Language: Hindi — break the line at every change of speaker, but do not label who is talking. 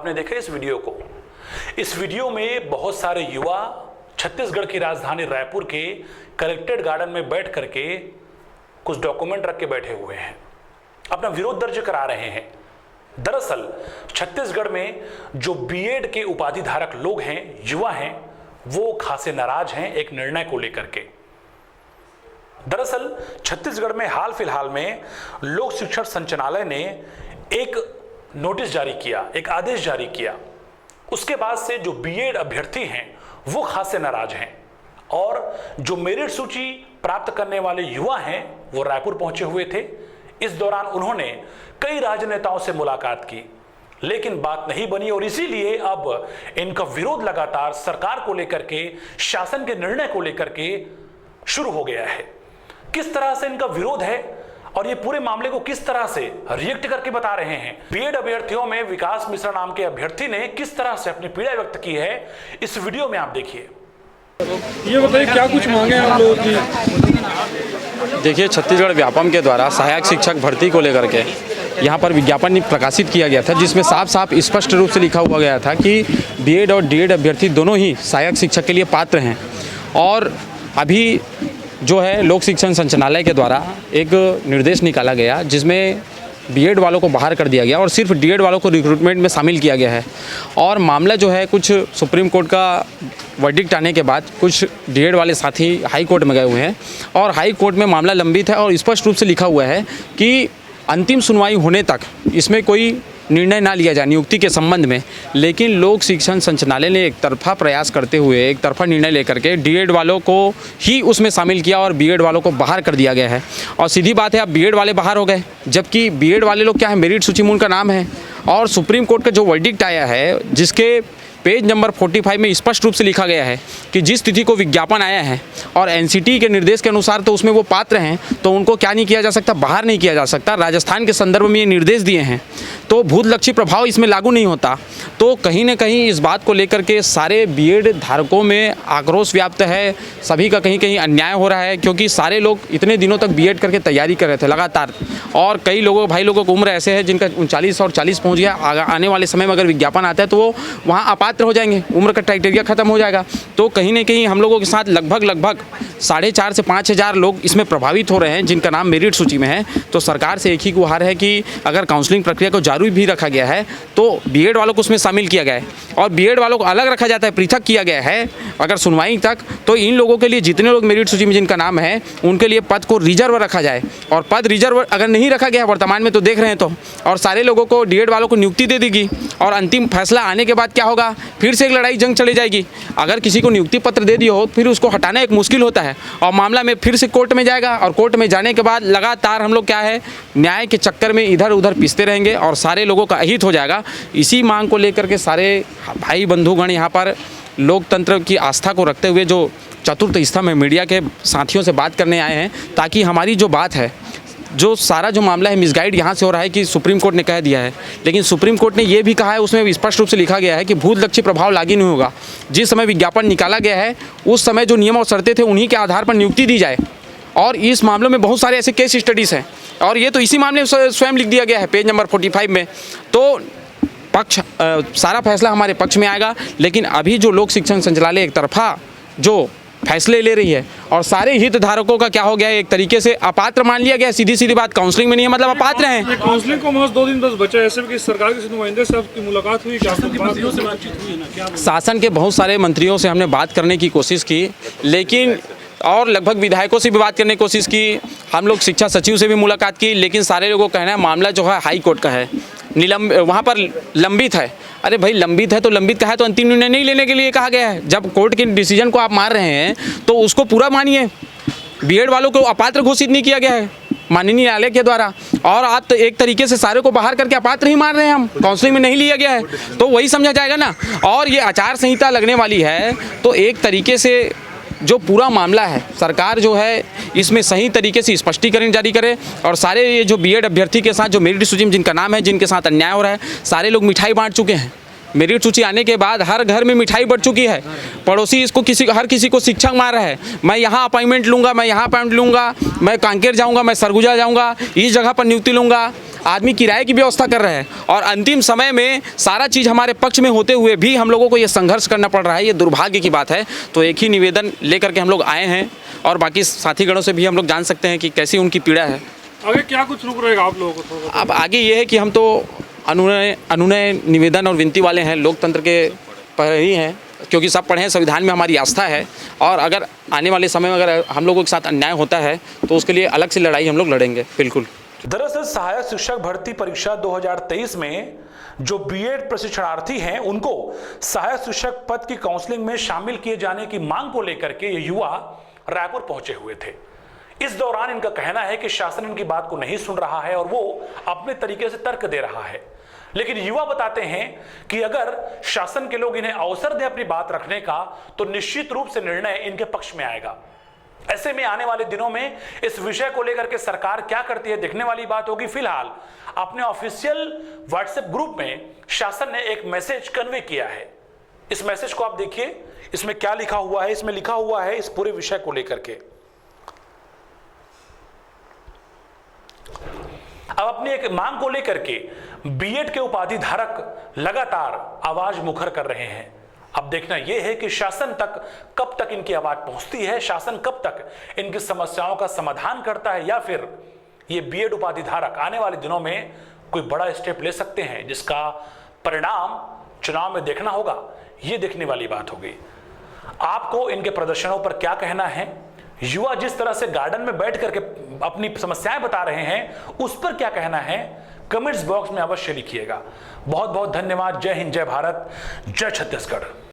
आपने देखा इस वीडियो को। इस वीडियो में बहुत सारे युवा छत्तीसगढ़ की राजधानी रायपुर के कलेक्ट्रेट गार्डन में बैठ करके कुछ डॉक्यूमेंट रख के बैठे हुए हैं, अपना विरोध दर्ज करा रहे हैं। दरअसल छत्तीसगढ़ में जो बीएड के उपाधि धारक लोग हैं, युवा हैं, वो खासे नाराज हैं एक निर्णय को लेकर के। दरअसल छत्तीसगढ़ में हाल फिलहाल में लोक शिक्षण संचालनालय ने एक नोटिस जारी किया, एक आदेश जारी किया। उसके बाद से जो बीएड अभ्यर्थी हैं वो खासे नाराज हैं और जो मेरिट सूची प्राप्त करने वाले युवा हैं वो रायपुर पहुंचे हुए थे। इस दौरान उन्होंने कई राजनेताओं से मुलाकात की, लेकिन बात नहीं बनी और इसीलिए अब इनका विरोध लगातार सरकार को लेकर के, शासन के निर्णय को लेकर के शुरू हो गया है। किस तरह से इनका विरोध है और ये पूरे मामले को किस तरह से रिएक्ट करके बता रहे हैं। बीएड अभ्यर्थियों में विकास मिश्रा नाम के अभ्यर्थी ने किस तरह से अपनी पीड़ा व्यक्त की है, इस वीडियो में आप देखिए।
ये बताइए क्या कुछ मांगे हैं आप लोगों की?
देखिए, छत्तीसगढ़ व्यापम के द्वारा सहायक शिक्षक भर्ती को लेकर के यहाँ पर विज्ञापन प्रकाशित किया गया था, जिसमें साफ साफ स्पष्ट रूप से लिखा हुआ गया था कि बीएड और डीएड अभ्यर्थी दोनों ही सहायक शिक्षक के लिए पात्र हैं। और अभी जो है लोक शिक्षण संचालनालय के द्वारा एक निर्देश निकाला गया जिसमें बीएड वालों को बाहर कर दिया गया और सिर्फ डीएड वालों को रिक्रूटमेंट में शामिल किया गया है। और मामला जो है कुछ सुप्रीम कोर्ट का वर्डिक्ट आने के बाद कुछ डीएड वाले साथी हाई कोर्ट में गए हुए हैं और हाई कोर्ट में मामला लंबित है और स्पष्ट रूप से लिखा हुआ है कि अंतिम सुनवाई होने तक इसमें कोई निर्णय ना लिया जाए नियुक्ति के संबंध में। लेकिन लोक शिक्षण संचालनालय ने एक तरफा प्रयास करते हुए एक तरफा निर्णय लेकर के डीएड वालों को ही उसमें शामिल किया और बीएड वालों को बाहर कर दिया गया है। और सीधी बात है, अब बीएड वाले बाहर हो गए, जबकि बीएड वाले लोग क्या है, मेरिट सूची में उनका नाम है। और सुप्रीम कोर्ट का जो वर्डिक्ट आया है, जिसके पेज नंबर 45 में स्पष्ट रूप से लिखा गया है कि जिस तिथि को विज्ञापन आया है और एनसीटी के निर्देश के अनुसार तो उसमें वो पात्र हैं, तो उनको क्या नहीं किया जा सकता, बाहर नहीं किया जा सकता। राजस्थान के संदर्भ में ये निर्देश दिए हैं, तो भूतलक्षी प्रभाव इसमें लागू नहीं होता। तो कहीं ना कहीं इस बात को लेकर के सारे बीएड धारकों में आक्रोश व्याप्त है, सभी का कहीं कहीं अन्याय हो रहा है, क्योंकि सारे लोग इतने दिनों तक बीएड करके तैयारी कर रहे थे लगातार। और कई लोगों भाई लोगों की उम्र ऐसे है जिनका 39 और 40 पहुँच गया। आने वाले समय में अगर विज्ञापन आता है तो वो वहाँ अपात्र हो जाएंगे, उम्र का क्राइटेरिया खत्म हो जाएगा। तो कहीं ना कहीं हम लोगों के साथ लगभग 4,500 से 5,000 लोग इसमें प्रभावित हो रहे हैं जिनका नाम मेरिट सूची में है। तो सरकार से एक ही गुहार है कि अगर काउंसलिंग प्रक्रिया को जारी भी रखा गया है तो बीएड वालों को उसमें शामिल किया गया है और बीएड वालों को अलग रखा जाता है, पृथक किया गया है अगर सुनवाई तक। तो इन लोगों के लिए जितने लोग मेरिट सूची में जिनका नाम है उनके लिए पद को रिजर्व रखा जाए। और पद रिजर्व अगर नहीं रखा गया वर्तमान में तो देख रहे हैं, तो और सारे लोगों को डीएड वालों को नियुक्ति दे देगी और अंतिम फैसला आने के बाद क्या होगा, फिर से एक लड़ाई जंग चली जाएगी। अगर किसी को नियुक्ति पत्र दे दिया हो फिर उसको हटाना एक मुश्किल होता है और मामला में फिर से कोर्ट में जाएगा और कोर्ट में जाने के बाद लगातार हम लोग क्या है, न्याय के चक्कर में इधर उधर पिसते रहेंगे और सारे लोगों का अहित हो जाएगा। इसी मांग को लेकर के सारे भाई बंधुगण यहाँ पर लोकतंत्र की आस्था को रखते हुए जो चतुर्थ स्तंभ में मीडिया के साथियों से बात करने आए हैं, ताकि हमारी जो बात है, जो सारा जो मामला है मिसगाइड यहाँ से हो रहा है कि सुप्रीम कोर्ट ने कह दिया है, लेकिन सुप्रीम कोर्ट ने ये भी कहा है, उसमें स्पष्ट रूप से लिखा गया है कि भूतलक्षी प्रभाव लागू नहीं होगा। जिस समय विज्ञापन निकाला गया है उस समय जो नियम और शर्तें थे उन्हीं के आधार पर नियुक्ति दी जाए। और इस मामलों में बहुत सारे ऐसे केस स्टडीज़ हैं और ये तो इसी मामले में स्वयं लिख दिया गया है पेज नंबर 45 में। तो सारा फैसला हमारे पक्ष में आएगा। लेकिन अभी जो लोक शिक्षण संचालनालय एक तरफा जो फैसले ले रही है और सारे हितधारकों का क्या हो गया है, एक तरीके से अपात्र मान लिया गया। सीधी सीधी बात, काउंसलिंग में नहीं है मतलब अपात्र हैं।
काउंसलिंग को महज 2 दिन बस बचा है। ऐसे में कि सरकार के नुमाइंदे से आपकी मुलाकात हुई, क्या मंत्रियों से बातचीत हुई ना? क्या
शासन के बहुत सारे मंत्रियों से हमने बात करने की कोशिश की, लेकिन और लगभग विधायकों से भी बात करने की कोशिश की। हम लोग शिक्षा सचिव से भी मुलाकात की, लेकिन सारे लोगों का कहना है मामला जो है हाई कोर्ट का है, वहाँ पर लंबित है। अरे भाई लंबित है तो लंबित का है तो अंतिम निर्णय नहीं लेने के लिए कहा गया है। जब कोर्ट के डिसीजन को आप मार रहे हैं तो उसको पूरा मानिए। बीएड वालों को अपात्र घोषित नहीं किया गया है माननीय न्यायालय के द्वारा, और आप तो एक तरीके से सारे को बाहर करके अपात्र ही मार रहे हैं। हम काउंसलिंग में नहीं लिया गया है तो वही समझा जाएगा ना। और ये आचार संहिता लगने वाली है तो एक तरीके से जो पूरा मामला है, सरकार जो है इसमें सही तरीके से स्पष्टीकरण जारी करे और सारे ये जो बीएड अभ्यर्थी के साथ जो मेरिट सूची में जिनका नाम है, जिनके साथ अन्याय हो रहा है, सारे लोग मिठाई बांट चुके हैं। मेरिट सूची आने के बाद हर घर में मिठाई बढ़ चुकी है। पड़ोसी इसको हर किसी को शिक्षक मार रहा है, मैं यहाँ अपॉइंटमेंट लूँगा, मैं यहाँ अपॉइंटमेंट लूँगा, मैं कांकेर जाऊँगा, मैं सरगुजा जाऊँगा, इस जगह पर नियुक्ति लूँगा। आदमी किराए की व्यवस्था कर रहे हैं और अंतिम समय में सारा चीज़ हमारे पक्ष में होते हुए भी हम लोगों को ये संघर्ष करना पड़ रहा है। ये दुर्भाग्य की बात है। तो एक ही निवेदन लेकर के हम लोग आए हैं और बाकी साथीगणों से भी हम लोग जान सकते हैं कि कैसी उनकी पीड़ा है।
आगे क्या कुछ रुक रहेगा आप लोगों को थोड़ा?
अब आगे ये है कि हम तो अनुनय निवेदन और विनती वाले हैं, लोकतंत्र के पर ही हैं, क्योंकि सब पढ़े हैं, संविधान में हमारी आस्था है और अगर आने वाले समय में अगर हम लोगों के साथ अन्याय होता है तो उसके लिए अलग से लड़ाई हम लोग लड़ेंगे। बिल्कुल।
दरअसल सहायक शिक्षक भर्ती परीक्षा 2023 में जो बीएड प्रशिक्षणार्थी हैं उनको सहायक शिक्षक पद की काउंसलिंग में शामिल किए जाने की मांग को लेकर के ये युवा रायपुर पहुंचे हुए थे। इस दौरान इनका कहना है कि शासन इनकी बात को नहीं सुन रहा है और वो अपने तरीके से तर्क दे रहा है। लेकिन युवा बताते हैं कि अगर शासन के लोग इन्हें अवसर दें अपनी बात रखने का तो निश्चित रूप से निर्णय इनके पक्ष में आएगा। ऐसे में आने वाले दिनों में इस विषय को लेकर के सरकार क्या करती है देखने वाली बात होगी। फिलहाल अपने ऑफिशियल व्हाट्सएप ग्रुप में शासन ने एक मैसेज कन्वे किया है। इस मैसेज को आप देखिए, इसमें क्या लिखा हुआ है। इसमें लिखा हुआ है इस पूरे विषय को लेकर के, अब अपनी एक मांग को लेकर के बीएड के उपाधि धारक लगातार आवाज मुखर कर रहे हैं। अब देखना यह है कि शासन तक कब तक इनकी आवाज पहुंचती है, शासन कब तक इनकी समस्याओं का समाधान करता है, या फिर ये बीएड उपाधि धारक आने वाले दिनों में कोई बड़ा स्टेप ले सकते हैं जिसका परिणाम चुनाव में देखना होगा। ये देखने वाली बात होगी। आपको इनके प्रदर्शनों पर क्या कहना है? युवा जिस तरह से गार्डन में बैठ करके अपनी समस्याएं बता रहे हैं उस पर क्या कहना है कमेंट्स बॉक्स में अवश्य लिखिएगा। बहुत बहुत धन्यवाद। जय हिंद, जय भारत, जय छत्तीसगढ़।